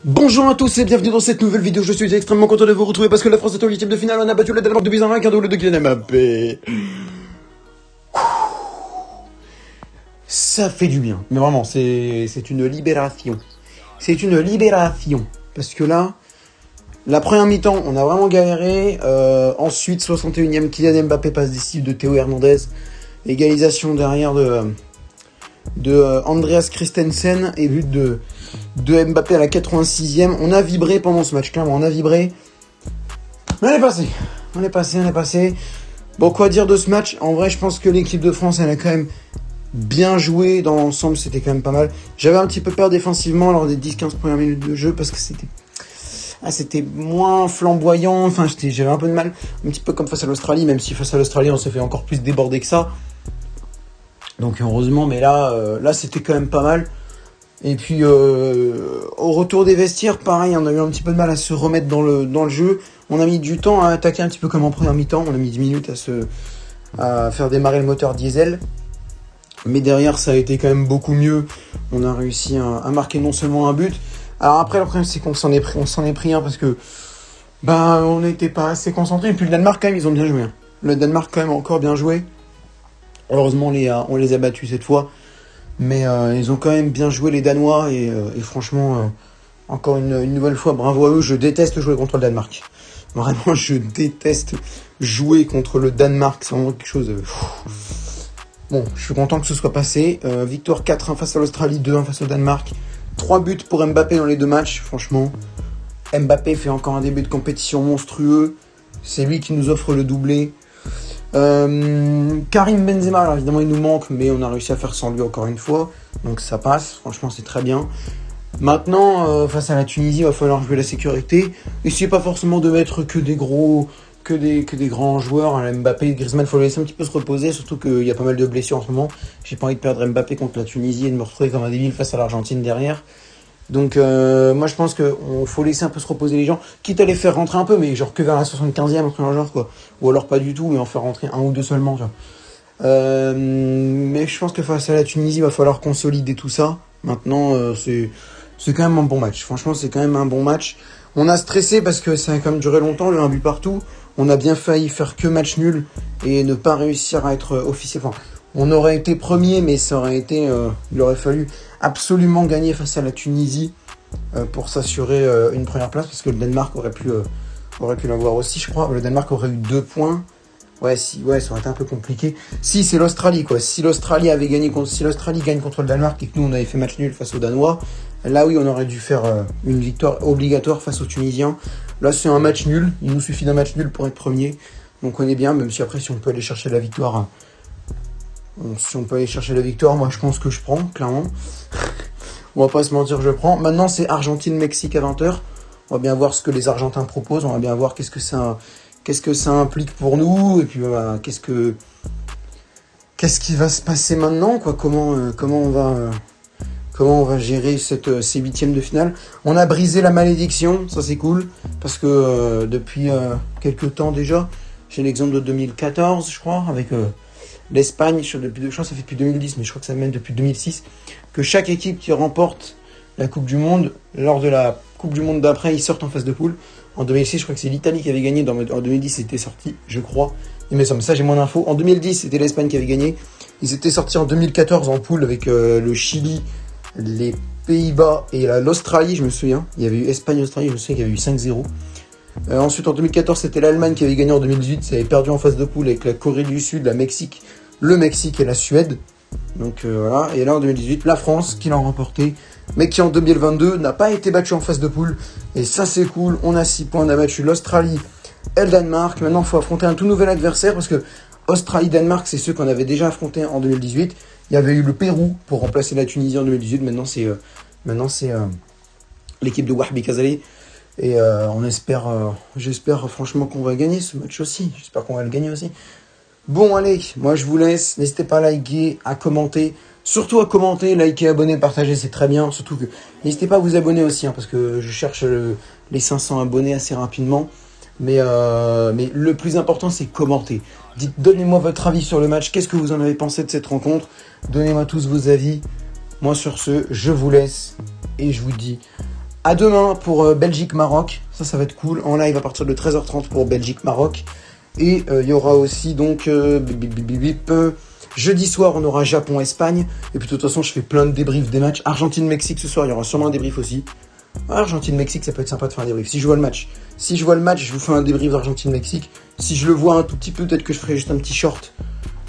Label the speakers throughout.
Speaker 1: Bonjour à tous et bienvenue dans cette nouvelle vidéo. Je suis extrêmement content de vous retrouver parce que la France est au 8ème de finale. On a battu le Danemark de 2-1 avec un double de Kylian Mbappé. Ça fait du bien. Mais vraiment, c'est une libération. C'est une libération. Parce que là, la première mi-temps, on a vraiment galéré. Ensuite, 61ème, Kylian Mbappé passe décisive de Théo Hernandez. Égalisation derrière de Andreas Christensen et but de Mbappé à la 86e. On a vibré pendant ce match, clairement, on a vibré. Mais on est passé. Bon, quoi dire de ce match? En vrai, je pense que l'équipe de France, elle a quand même bien joué dans l'ensemble, c'était quand même pas mal. J'avais un petit peu peur défensivement lors des 10-15 premières minutes de jeu parce que c'était moins flamboyant. Enfin, j'avais un peu de mal, un petit peu comme face à l'Australie, même si face à l'Australie, on s'est fait encore plus déborder que ça. Donc heureusement, mais là c'était quand même pas mal. Et puis au retour des vestiaires, pareil, on a eu un petit peu de mal à se remettre dans le jeu. On a mis du temps à attaquer un petit peu comme en première mi-temps. On a mis 10 minutes à faire démarrer le moteur diesel. Mais derrière, ça a été quand même beaucoup mieux. On a réussi à marquer non seulement un but. Alors après, le problème, c'est qu'on s'en est pris un parce que on n'était pas assez concentrés. Et puis le Danemark, quand même, ils ont bien joué. Le Danemark, quand même, a encore bien joué. Heureusement, on les a battus cette fois. Mais ils ont quand même bien joué, les Danois. Et franchement, encore une nouvelle fois, bravo à eux. Je déteste jouer contre le Danemark. Vraiment, je déteste jouer contre le Danemark. C'est vraiment quelque chose... Bon, je suis content que ce soit passé. Victoire 4-1 face à l'Australie, 2-1 face au Danemark. 3 buts pour Mbappé dans les deux matchs. Franchement, Mbappé fait encore un début de compétition monstrueux. C'est lui qui nous offre le doublé. Karim Benzema, alors évidemment il nous manque, mais on a réussi à faire sans lui encore une fois, donc ça passe, franchement c'est très bien. Maintenant face à la Tunisie il va falloir jouer la sécurité, essayez pas forcément de mettre que des grands joueurs, Mbappé, Griezmann, il faut laisser un petit peu se reposer, surtout qu'il y a pas mal de blessures en ce moment. J'ai pas envie de perdre Mbappé contre la Tunisie et de me retrouver comme un débile face à l'Argentine derrière. Donc moi je pense qu'il faut laisser un peu se reposer les gens, quitte à les faire rentrer un peu, mais genre que vers la 75e, un truc dans le genre quoi. Ou alors pas du tout, et en faire rentrer un ou deux seulement. Tu vois. Mais je pense que face à la Tunisie, il va falloir consolider tout ça. Maintenant, c'est quand même un bon match. Franchement, c'est quand même un bon match. On a stressé parce que ça a quand même duré longtemps, le 1 but partout. On a bien failli faire que match nul et ne pas réussir à être officiel. Enfin, on aurait été premier, mais ça aurait été... il aurait fallu absolument gagner face à la Tunisie pour s'assurer une première place, parce que le Danemark aurait pu l'avoir aussi, je crois. Le Danemark aurait eu 2 points. Ouais, ça aurait été un peu compliqué. Si, c'est l'Australie, quoi. Si l'Australie gagne contre le Danemark et que nous, on avait fait match nul face aux Danois, là, oui, on aurait dû faire une victoire obligatoire face aux Tunisiens. Là, c'est un match nul. Il nous suffit d'un match nul pour être premier. Donc, on est bien, même si après, si on peut aller chercher la victoire... moi, je pense que je prends, clairement. On va pas se mentir, je prends. Maintenant, c'est Argentine-Mexique à 20h. On va bien voir ce que les Argentins proposent. On va bien voir qu'est-ce que ça implique pour nous. Et puis, qu'est-ce qui va se passer maintenant, quoi. Comment on va gérer ces huitièmes de finale. On a brisé la malédiction, ça c'est cool. Parce que depuis quelques temps déjà, j'ai l'exemple de 2014, je crois, avec... l'Espagne, je crois que ça fait depuis 2010, mais je crois que ça mène depuis 2006, que chaque équipe qui remporte la Coupe du Monde, lors de la Coupe du Monde d'après, ils sortent en phase de poule. En 2006, je crois que c'est l'Italie qui avait gagné. En 2010, c'était sorti, je crois. Il me semble, ça j'ai moins d'infos. En 2010, c'était l'Espagne qui avait gagné. Ils étaient sortis en 2014 en poule avec le Chili, les Pays-Bas et l'Australie, je me souviens. Il y avait eu Espagne-Australie, je me souviens qu'il y avait eu 5-0. Ensuite, en 2014, c'était l'Allemagne qui avait gagné. En 2018, ça avait perdu en phase de poule avec la Corée du Sud, le Mexique et la Suède. Donc voilà. Et là, en 2018, la France qui l'a remporté, mais qui en 2022 n'a pas été battue en phase de poule. Et ça, c'est cool. On a 6 points. On a battu l'Australie et le Danemark. Maintenant, il faut affronter un tout nouvel adversaire parce que Australie-Danemark, c'est ceux qu'on avait déjà affrontés en 2018. Il y avait eu le Pérou pour remplacer la Tunisie en 2018. Maintenant, c'est l'équipe de Wahbi Khazali. Et j'espère franchement qu'on va gagner ce match aussi. J'espère qu'on va le gagner aussi. Bon, allez, moi je vous laisse. N'hésitez pas à liker, à commenter. Surtout à commenter, liker, abonner, partager, c'est très bien. Surtout que n'hésitez pas à vous abonner aussi, parce que je cherche les 500 abonnés assez rapidement. Mais le plus important, c'est commenter. Donnez-moi votre avis sur le match. Qu'est-ce que vous en avez pensé de cette rencontre? Donnez-moi tous vos avis. Moi, sur ce, je vous laisse et je vous dis À demain pour Belgique-Maroc. Ça va être cool. En live à partir de 13h30 pour Belgique-Maroc. Et il y aura aussi donc jeudi soir, on aura Japon-Espagne. Et puis de toute façon, je fais plein de débriefs des matchs. Argentine-Mexique ce soir, il y aura sûrement un débrief aussi. Argentine-Mexique, ça peut être sympa de faire un débrief. Si je vois le match, je vous fais un débrief d'Argentine-Mexique. Si je le vois un tout petit peu, peut-être que je ferai juste un petit short.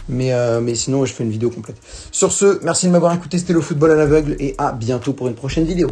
Speaker 1: Mais sinon, je fais une vidéo complète. Sur ce, merci de m'avoir écouté. C'était le football à l'aveugle. Et à bientôt pour une prochaine vidéo.